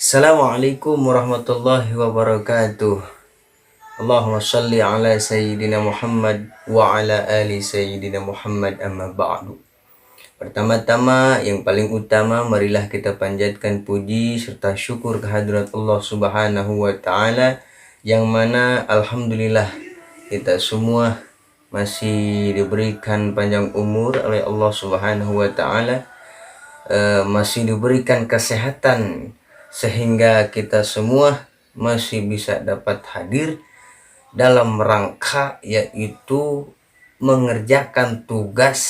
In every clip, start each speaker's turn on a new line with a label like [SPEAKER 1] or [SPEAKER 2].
[SPEAKER 1] Assalamualaikum warahmatullahi wabarakatuh. Allahumma shalli ala Sayyidina Muhammad wa ala ali Sayyidina Muhammad amma ba'du. Pertama-tama yang paling utama, marilah kita panjatkan puji serta syukur kehadirat Allah Subhanahu wa Ta'ala, yang mana alhamdulillah kita semua masih diberikan panjang umur oleh Allah Subhanahu wa Ta'ala, masih diberikan kesehatan sehingga kita semua masih bisa dapat hadir dalam rangka yaitu mengerjakan tugas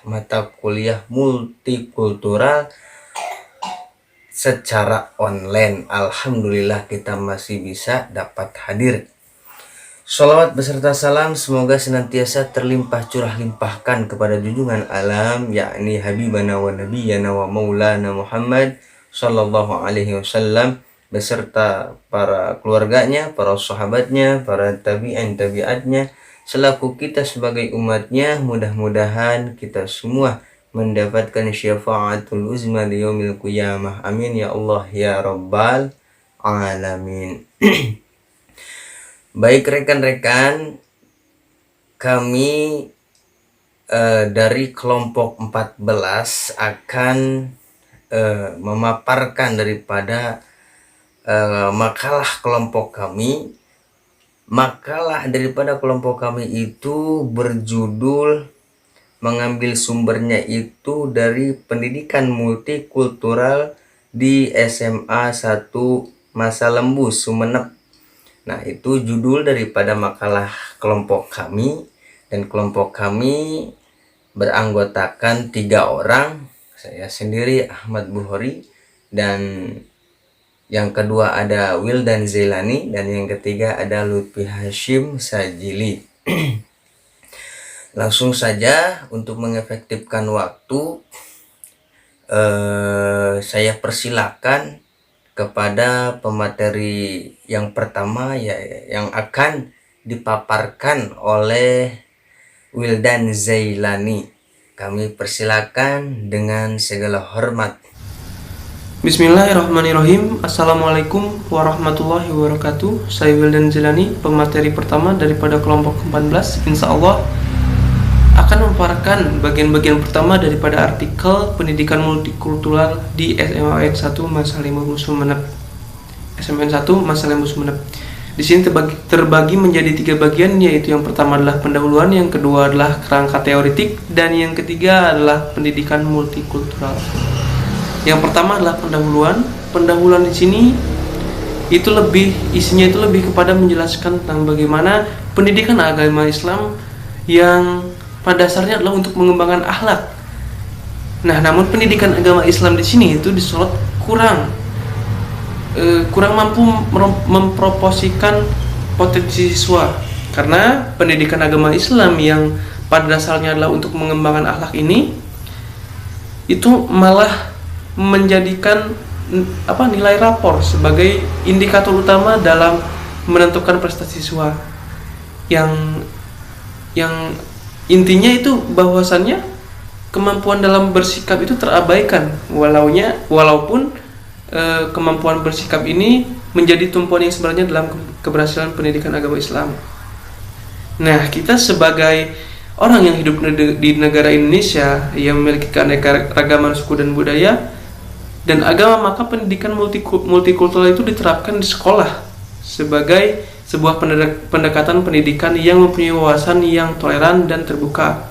[SPEAKER 1] mata kuliah multikultural secara online. Alhamdulillah kita masih bisa dapat hadir. Sholawat beserta salam semoga senantiasa terlimpah curah limpahkan kepada junjungan alam, yakni Habibana wa Nabiyana wa Maulana Muhammad Sallallahu Alaihi Wasallam, beserta para keluarganya, para sahabatnya, para tabi'atnya, selaku kita sebagai umatnya. Mudah-mudahan kita semua mendapatkan syafaatul uzma di yaumil qiyamah. Amin ya Allah ya Rabbal Alamin. Baik rekan-rekan, kami dari kelompok 14 akan memaparkan daripada makalah kelompok kami. Makalah daripada kelompok kami itu berjudul, mengambil sumbernya itu dari pendidikan multikultural di SMA 1 Masa Lembu, Sumeneb. Nah, itu judul daripada makalah kelompok kami, dan kelompok kami beranggotakan 3 orang. Saya sendiri Ahmad Bukhari, dan yang kedua ada Wildan Zailani, dan yang ketiga ada Lutfi Hashim Sajili. Langsung saja untuk mengefektifkan waktu, saya persilakan kepada pemateri yang pertama, yang akan dipaparkan oleh Wildan Zailani. Kami persilakan dengan segala hormat.
[SPEAKER 2] Bismillahirrahmanirrahim. Assalamualaikum warahmatullahi wabarakatuh. Saya Wildan Zailani, pemateri pertama daripada kelompok 14. Insya Allah akan memaparkan bagian-bagian pertama daripada artikel pendidikan multikultural di SMA 1 Masa Lembu Sumeneb. SMA 1 Masa Lembu Sumeneb. Di sini terbagi menjadi 3 bagian, yaitu yang pertama adalah pendahuluan, yang kedua adalah kerangka teoritik, dan yang ketiga adalah pendidikan multikultural. Yang pertama adalah pendahuluan. Pendahuluan di sini isinya itu lebih kepada menjelaskan tentang bagaimana pendidikan agama Islam yang pada dasarnya adalah untuk mengembangkan akhlak. Nah, namun pendidikan agama Islam di sini itu disorot kurang mampu memproporsikan potensi siswa, karena pendidikan agama Islam yang pada dasarnya adalah untuk mengembangkan akhlak ini itu malah menjadikan nilai rapor sebagai indikator utama dalam menentukan prestasi siswa, yang intinya itu bahwasannya kemampuan dalam bersikap itu terabaikan, walaupun kemampuan bersikap ini menjadi tumpuan yang sebenarnya dalam keberhasilan pendidikan agama Islam. Nah, kita sebagai orang yang hidup di negara Indonesia yang memiliki keanekaragaman suku dan budaya dan agama, maka pendidikan multikultural itu diterapkan di sekolah sebagai sebuah pendekatan pendidikan yang mempunyai wawasan yang toleran dan terbuka.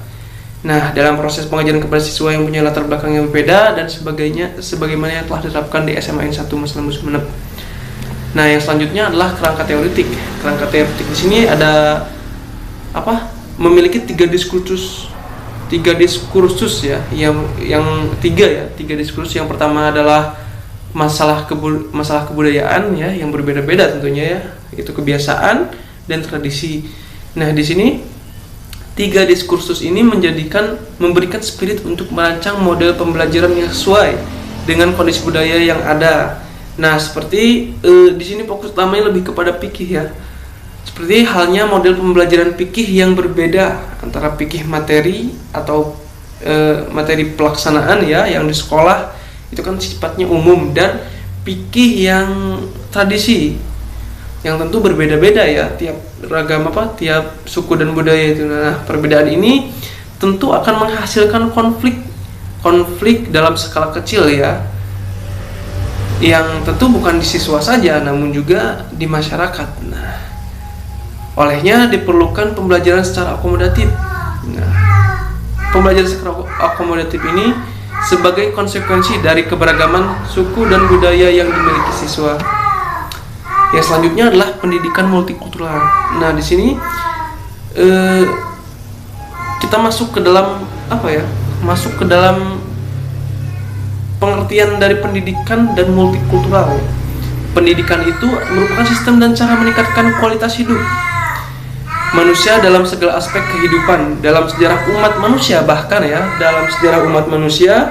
[SPEAKER 2] Nah, dalam proses pengajaran kepada siswa yang punya latar belakang yang berbeda dan sebagaimana yang telah diterapkan di SMA 1 Masa Lembu Sumeneb. Nah, yang selanjutnya adalah kerangka teoritik. Kerangka teoritik di sini ada memiliki 3 diskursus ya, tiga diskursus. Yang pertama adalah masalah kebudayaan ya, yang berbeda-beda tentunya ya, itu kebiasaan dan tradisi. Nah, di sini 3 diskursus ini memberikan spirit untuk merancang model pembelajaran yang sesuai dengan kondisi budaya yang ada. Nah, seperti di sini fokus utamanya lebih kepada fikih ya. Seperti halnya model pembelajaran fikih yang berbeda antara fikih materi atau materi pelaksanaan ya, yang di sekolah itu kan sifatnya umum, dan fikih yang tradisi yang tentu berbeda-beda ya, tiap ragam tiap suku dan budaya itu. Nah, perbedaan ini tentu akan menghasilkan konflik dalam skala kecil ya, yang tentu bukan di siswa saja namun juga di masyarakat. Nah, olehnya diperlukan pembelajaran secara akomodatif. Nah, pembelajaran secara akomodatif ini sebagai konsekuensi dari keberagaman suku dan budaya yang dimiliki siswa. Yang selanjutnya adalah pendidikan multikultural. Nah, di sini kita masuk ke dalam masuk ke dalam pengertian dari pendidikan dan multikultural. Pendidikan itu merupakan sistem dan cara meningkatkan kualitas hidup manusia dalam segala aspek kehidupan. Dalam sejarah umat manusia, bahkan ya, dalam sejarah umat manusia,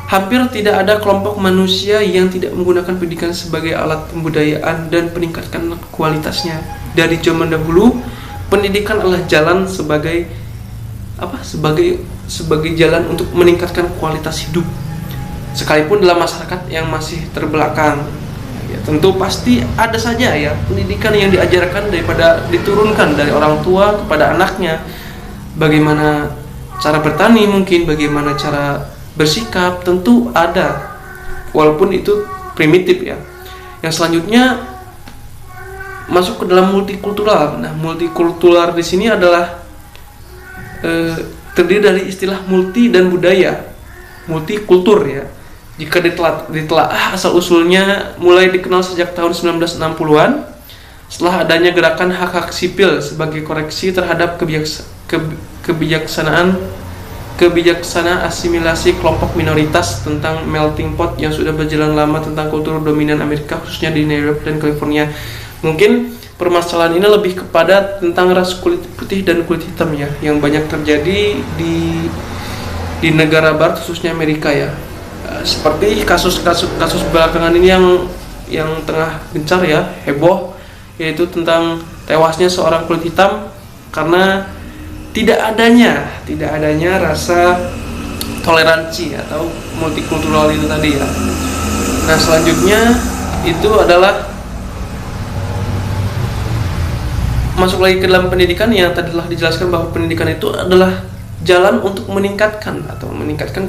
[SPEAKER 2] hampir tidak ada kelompok manusia yang tidak menggunakan pendidikan sebagai alat pembudayaan dan peningkatkan kualitasnya. Dari zaman dahulu, pendidikan adalah jalan sebagai jalan untuk meningkatkan kualitas hidup, sekalipun dalam masyarakat yang masih terbelakang. Ya, tentu pasti ada saja ya pendidikan yang diajarkan diturunkan dari orang tua kepada anaknya, bagaimana cara bertani, mungkin bagaimana cara bersikap, tentu ada, walaupun itu primitif ya. Yang selanjutnya masuk ke dalam multikultural. Nah, multikultural di sini adalah terdiri dari istilah multi dan budaya, multikultur ya. Jika ditelaah asal usulnya mulai dikenal sejak tahun 1960-an setelah adanya gerakan hak-hak sipil sebagai koreksi terhadap kebijaksanaan asimilasi kelompok minoritas tentang melting pot yang sudah berjalan lama tentang kultur dominan Amerika, khususnya di New York dan California. Mungkin permasalahan ini lebih kepada tentang ras kulit putih dan kulit hitam ya, yang banyak terjadi di negara barat, khususnya Amerika ya. Seperti kasus belakangan ini yang tengah gencar ya, heboh, yaitu tentang tewasnya seorang kulit hitam karena tidak adanya rasa toleransi atau multikultural itu tadi ya. Nah, selanjutnya itu adalah masuk lagi ke dalam pendidikan yang tadi telah dijelaskan bahwa pendidikan itu adalah jalan untuk meningkatkan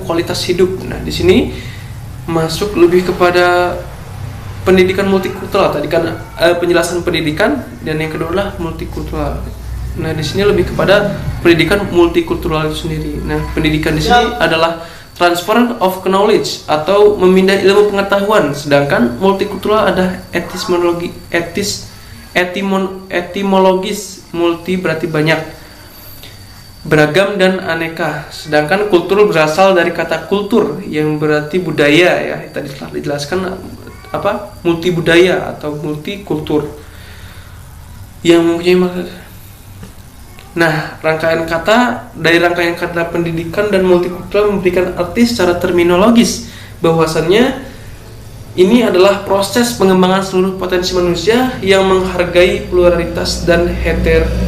[SPEAKER 2] kualitas hidup. Nah, di sini masuk lebih kepada pendidikan multikultural. Tadi kan penjelasan pendidikan, dan yang kedua adalah multikultural. Nah, di sini lebih kepada pendidikan multikultural itu sendiri. Nah, pendidikan di sini adalah transfer of knowledge atau memindah ilmu pengetahuan, sedangkan multikultural ada etimologis. Multi berarti banyak, beragam dan aneka, sedangkan kultur berasal dari kata kultur yang berarti budaya ya. Tadi telah dijelaskan multi budaya atau multikultur yang mempunyai maksud. Nah, rangkaian kata pendidikan dan multikultural memberikan arti secara terminologis bahwasannya ini adalah proses pengembangan seluruh potensi manusia yang menghargai pluralitas dan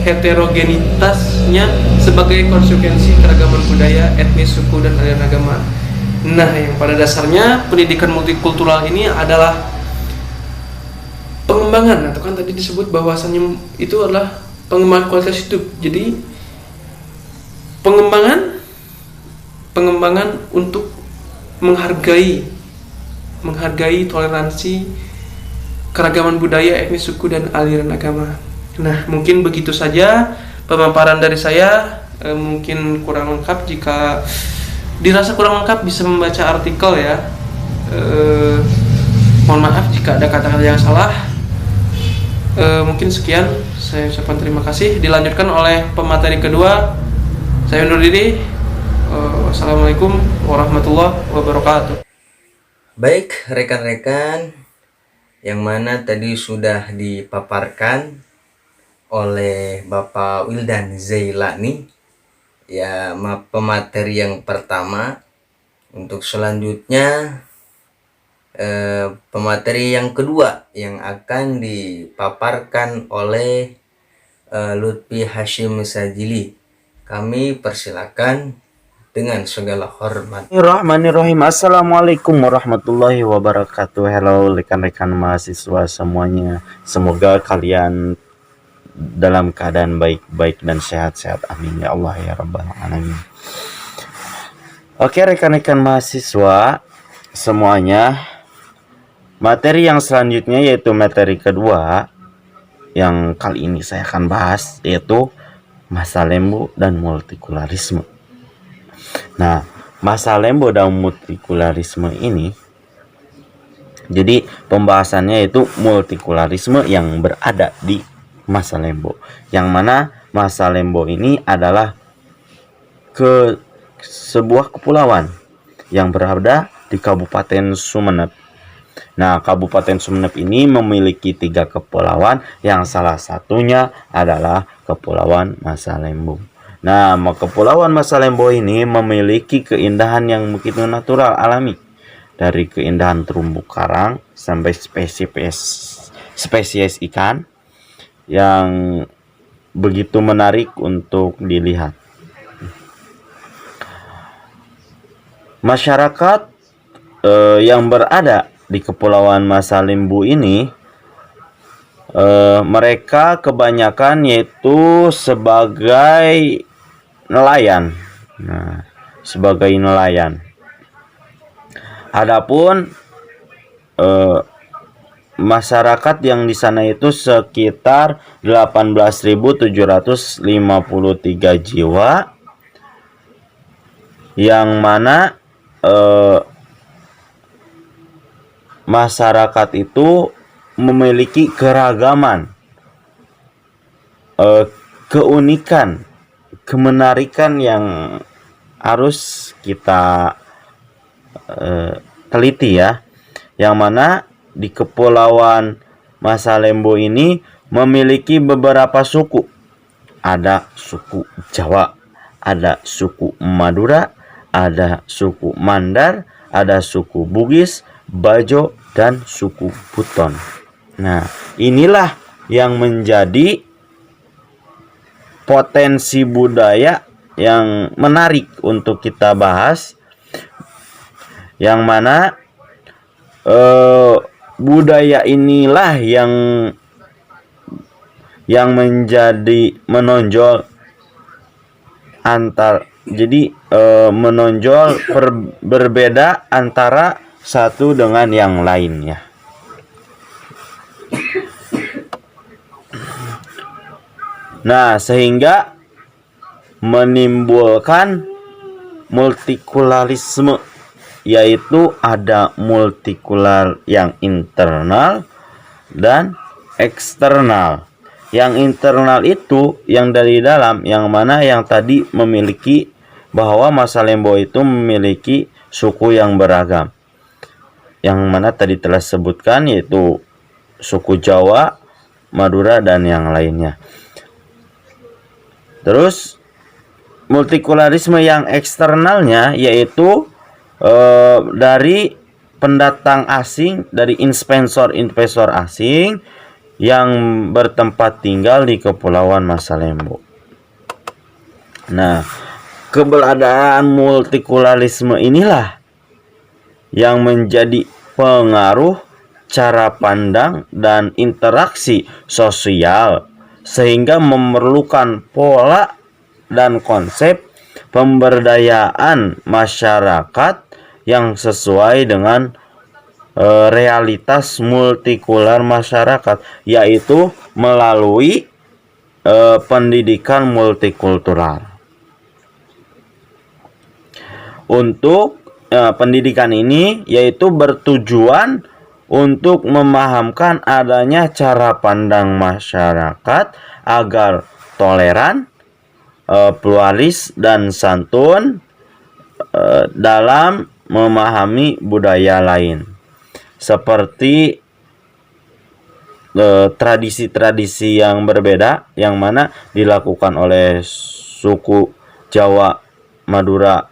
[SPEAKER 2] heterogenitasnya sebagai konsekuensi keragaman budaya, etnis, suku, dan aliran agama. Nah, yang pada dasarnya pendidikan multikultural ini adalah pengembangan, atau kan tadi disebut bahwasannya itu adalah pengembangan kualitas hidup. Jadi pengembangan untuk menghargai toleransi, keragaman budaya, etnis, suku, dan aliran agama. Nah, mungkin begitu saja pemaparan dari saya. Mungkin kurang lengkap, jika dirasa kurang lengkap bisa membaca artikel ya. Mohon maaf jika ada kata-kata yang salah. Mungkin sekian, saya ucapkan terima kasih. Dilanjutkan oleh pemateri kedua, saya undur diri. Wassalamualaikum warahmatullahi wabarakatuh.
[SPEAKER 1] Baik rekan-rekan, yang mana tadi sudah dipaparkan oleh Bapak Wildan Zailani ya, pemateri yang pertama. Untuk selanjutnya pemateri yang kedua yang akan dipaparkan oleh Lutfi Hashim Sajili. Kami persilakan dengan segala hormat.
[SPEAKER 3] Bismillahirrahmanirrahim. Assalamualaikum warahmatullahi wabarakatuh. Halo rekan-rekan mahasiswa semuanya. Semoga kalian dalam keadaan baik-baik dan sehat-sehat. Amin ya Allah ya Rabbal alamin. Oke rekan-rekan mahasiswa semuanya, materi yang selanjutnya yaitu materi kedua yang kali ini saya akan bahas, yaitu masa lembo dan multikularisme. Nah, masa lembo dan multikularisme ini, jadi pembahasannya itu multikularisme yang berada di masa lembo, yang mana masa lembo ini adalah sebuah kepulauan yang berada di Kabupaten Sumeneb. Nah, Kabupaten Sumeneb ini memiliki 3 kepulauan, yang salah satunya adalah Kepulauan Masa Lembo. Nah, Kepulauan Masa Lembo ini memiliki keindahan yang begitu natural alami, dari keindahan terumbu karang sampai spesies ikan yang begitu menarik untuk dilihat. Masyarakat yang berada di Kepulauan Masa Lembo ini, mereka kebanyakan yaitu sebagai nelayan. Nah, sebagai nelayan. Adapun masyarakat yang di sana itu sekitar 18.753 jiwa, yang mana masyarakat itu memiliki keragaman, keunikan, kemenarikan yang harus kita teliti ya. Yang mana di Kepulauan Masa Lembo ini memiliki beberapa suku. Ada suku Jawa, ada suku Madura, ada suku Mandar, ada suku Bugis, Bajo, dan suku Buton. Nah, inilah yang menjadi potensi budaya yang menarik untuk kita bahas, yang mana budaya inilah yang menjadi menonjol menonjol berbeda antara satu dengan yang lainnya. Nah, sehingga menimbulkan multikularisme, yaitu ada multikular yang internal dan eksternal. Yang internal itu yang dari dalam, yang mana yang tadi memiliki bahwa Masa Lembo itu memiliki suku yang beragam, yang mana tadi telah sebutkan, yaitu suku Jawa, Madura, dan yang lainnya. Terus multikularisme yang eksternalnya yaitu dari pendatang asing, dari investor asing yang bertempat tinggal di Kepulauan Masa Lembo. Nah, keberadaan multikularisme inilah yang menjadi pengaruh cara pandang dan interaksi sosial, sehingga memerlukan pola dan konsep pemberdayaan masyarakat yang sesuai dengan realitas multikular masyarakat, yaitu melalui pendidikan multikultural. Untuk pendidikan ini yaitu bertujuan untuk memahamkan adanya cara pandang masyarakat agar toleran, pluralis, dan santun dalam memahami budaya lain, seperti tradisi-tradisi yang berbeda yang mana dilakukan oleh suku Jawa, Madura,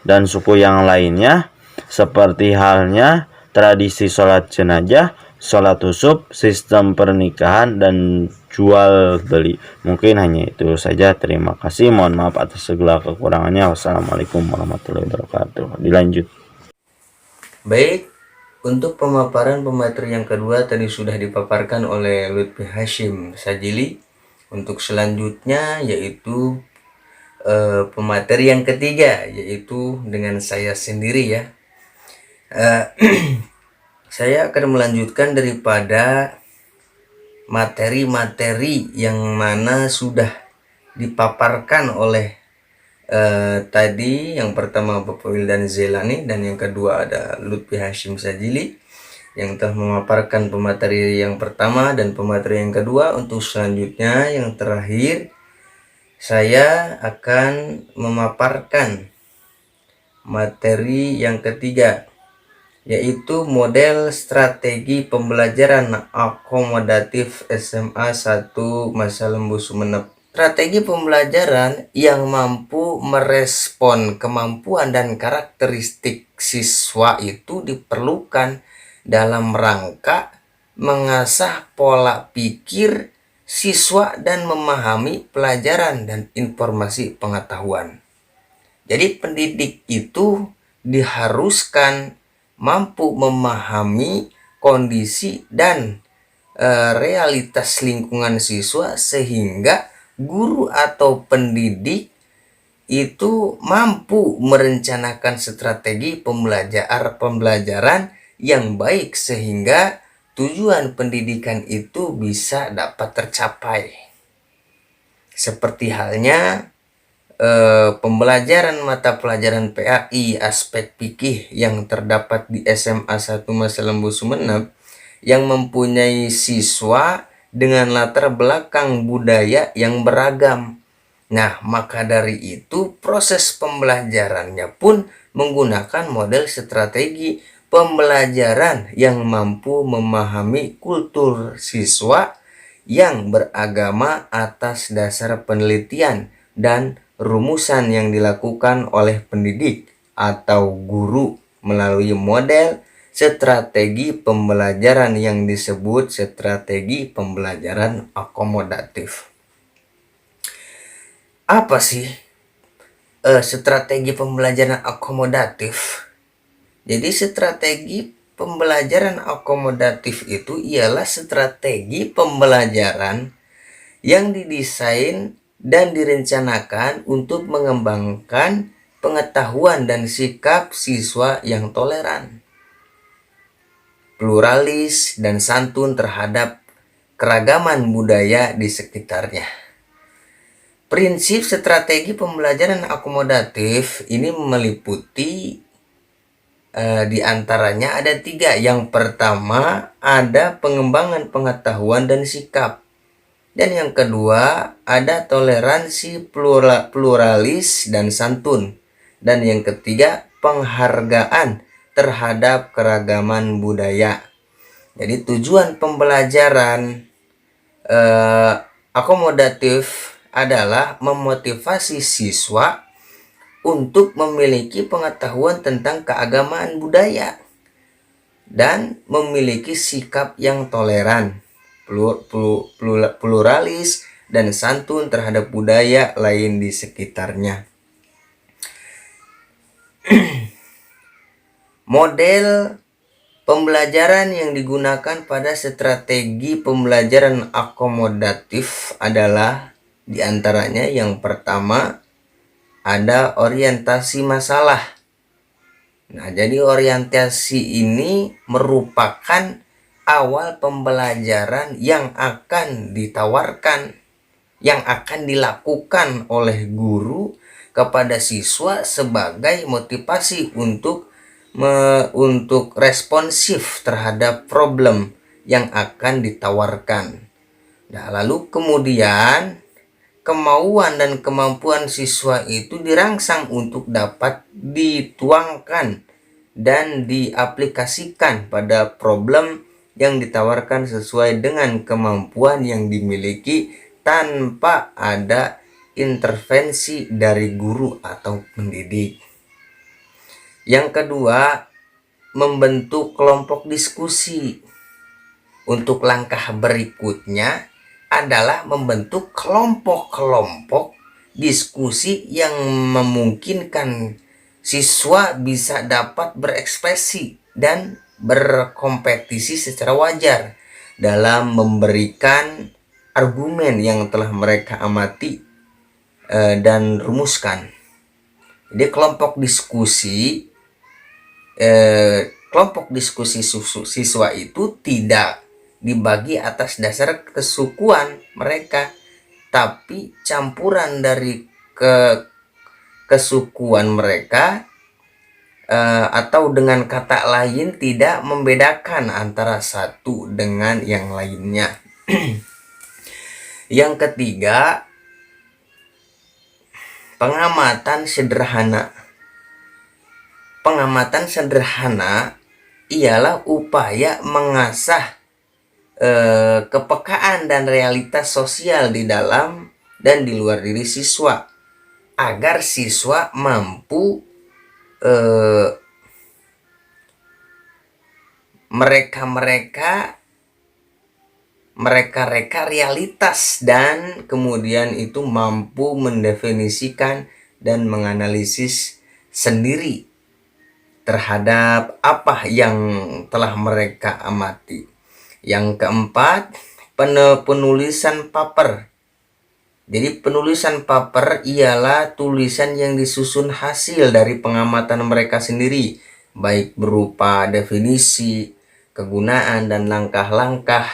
[SPEAKER 3] dan suku yang lainnya, seperti halnya tradisi sholat jenazah sholat husub, sistem pernikahan, dan jual beli. Mungkin hanya itu saja. Terima kasih. Mohon maaf atas segala kekurangannya. Wassalamualaikum warahmatullahi wabarakatuh. Dilanjut.
[SPEAKER 1] Baik, untuk pemaparan pemateri yang kedua tadi sudah dipaparkan oleh Lutfi Hashim Sajili. Untuk selanjutnya yaitu pemateri yang ketiga, yaitu dengan saya sendiri ya. Saya akan melanjutkan daripada materi-materi yang mana sudah dipaparkan oleh tadi. Yang pertama Bapak Wildan Zelani, dan yang kedua ada Lutfi Hashim Sajili yang telah memaparkan pemateri yang pertama dan pemateri yang kedua. Untuk selanjutnya yang terakhir, saya akan memaparkan materi yang ketiga, yaitu model strategi pembelajaran akomodatif SMA 1 Masa Lembu Sumeneb. Strategi pembelajaran yang mampu merespon kemampuan dan karakteristik siswa itu diperlukan dalam rangka mengasah pola pikir siswa dan memahami pelajaran dan informasi pengetahuan. Jadi pendidik itu diharuskan mampu memahami kondisi dan realitas lingkungan siswa, sehingga guru atau pendidik itu mampu merencanakan strategi pembelajaran yang baik, sehingga tujuan pendidikan itu bisa dapat tercapai. Seperti halnya pembelajaran mata pelajaran PAI aspek fikih yang terdapat di SMA 1 Masa Lembu Sumeneb, yang mempunyai siswa dengan latar belakang budaya yang beragam. Nah, maka dari itu proses pembelajarannya pun menggunakan model strategi pembelajaran yang mampu memahami kultur siswa yang beragama atas dasar penelitian dan rumusan yang dilakukan oleh pendidik atau guru melalui model strategi pembelajaran yang disebut strategi pembelajaran akomodatif. Apa sih strategi pembelajaran akomodatif? Jadi strategi pembelajaran akomodatif itu ialah strategi pembelajaran yang didesain dan direncanakan untuk mengembangkan pengetahuan dan sikap siswa yang toleran, pluralis, dan santun terhadap keragaman budaya di sekitarnya. Prinsip strategi pembelajaran akomodatif ini meliputi di antaranya ada 3. Yang pertama ada pengembangan pengetahuan dan sikap, dan yang kedua ada toleransi, pluralis, dan santun, dan yang ketiga penghargaan terhadap keragaman budaya. Jadi tujuan pembelajaran akomodatif adalah memotivasi siswa untuk memiliki pengetahuan tentang keagamaan budaya dan memiliki sikap yang toleran, pluralis, dan santun terhadap budaya lain di sekitarnya. Model pembelajaran yang digunakan pada strategi pembelajaran akomodatif adalah diantaranya yang pertama ada orientasi masalah. Nah, jadi orientasi ini merupakan awal pembelajaran yang akan ditawarkan, yang akan dilakukan oleh guru kepada siswa sebagai motivasi untuk responsif terhadap problem yang akan ditawarkan. Nah, lalu kemudian kemauan dan kemampuan siswa itu dirangsang untuk dapat dituangkan dan diaplikasikan pada problem yang ditawarkan sesuai dengan kemampuan yang dimiliki tanpa ada intervensi dari guru atau pendidik. Yang kedua, membentuk kelompok diskusi. untuk langkah berikutnya adalah membentuk kelompok-kelompok diskusi yang memungkinkan siswa bisa dapat berekspresi dan berkompetisi secara wajar dalam memberikan argumen yang telah mereka amati dan rumuskan. Jadi kelompok diskusi siswa itu tidak dibagi atas dasar kesukuan mereka, tapi campuran dari kesukuan mereka, atau dengan kata lain tidak membedakan antara satu dengan yang lainnya. Yang ketiga, pengamatan sederhana. Pengamatan sederhana ialah upaya mengasah kepekaan dan realitas sosial di dalam dan di luar diri siswa, agar siswa mampu mereka-reka realitas dan kemudian itu mampu mendefinisikan dan menganalisis sendiri terhadap apa yang telah mereka amati. Yang keempat, penulisan paper. Jadi penulisan paper ialah tulisan yang disusun hasil dari pengamatan mereka sendiri, baik berupa definisi, kegunaan, dan langkah-langkah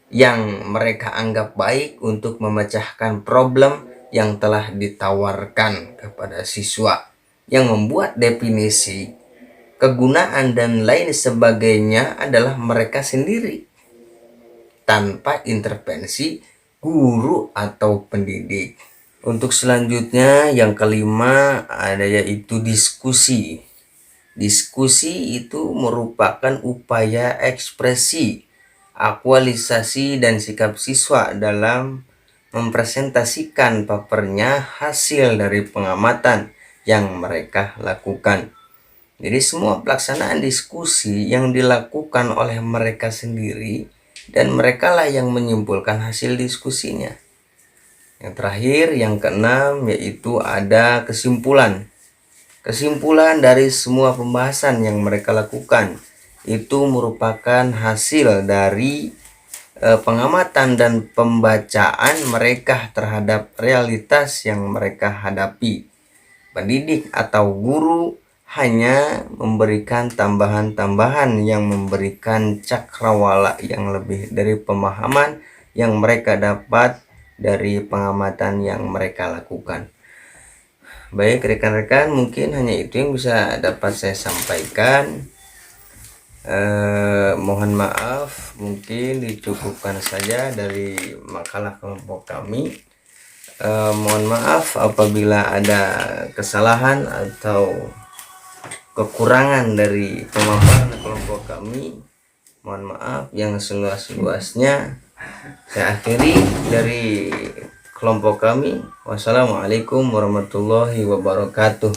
[SPEAKER 1] yang mereka anggap baik untuk memecahkan problem yang telah ditawarkan kepada siswa. Yang membuat definisi, kegunaan, dan lain sebagainya adalah mereka sendiri, tanpa intervensi guru atau pendidik. Untuk selanjutnya yang kelima ada yaitu diskusi. Diskusi itu merupakan upaya ekspresi, aktualisasi, dan sikap siswa dalam mempresentasikan papernya hasil dari pengamatan yang mereka lakukan. Jadi semua pelaksanaan diskusi yang dilakukan oleh mereka sendiri dan merekalah yang menyimpulkan hasil diskusinya. Yang terakhir, yang keenam, yaitu ada kesimpulan. Kesimpulan dari semua pembahasan yang mereka lakukan itu merupakan hasil dari pengamatan dan pembacaan mereka terhadap realitas yang mereka hadapi. Pendidik atau guru hanya memberikan tambahan-tambahan yang memberikan cakrawala yang lebih dari pemahaman yang mereka dapat dari pengamatan yang mereka lakukan. Baik rekan-rekan, mungkin hanya itu yang bisa dapat saya sampaikan. Mohon maaf, mungkin dicukupkan saja dari makalah kelompok kami. Mohon maaf apabila ada kesalahan atau kekurangan dari pemaparan kelompok kami. Mohon maaf yang seluas-luasnya. Saya akhiri dari kelompok kami. Wassalamualaikum warahmatullahi wabarakatuh.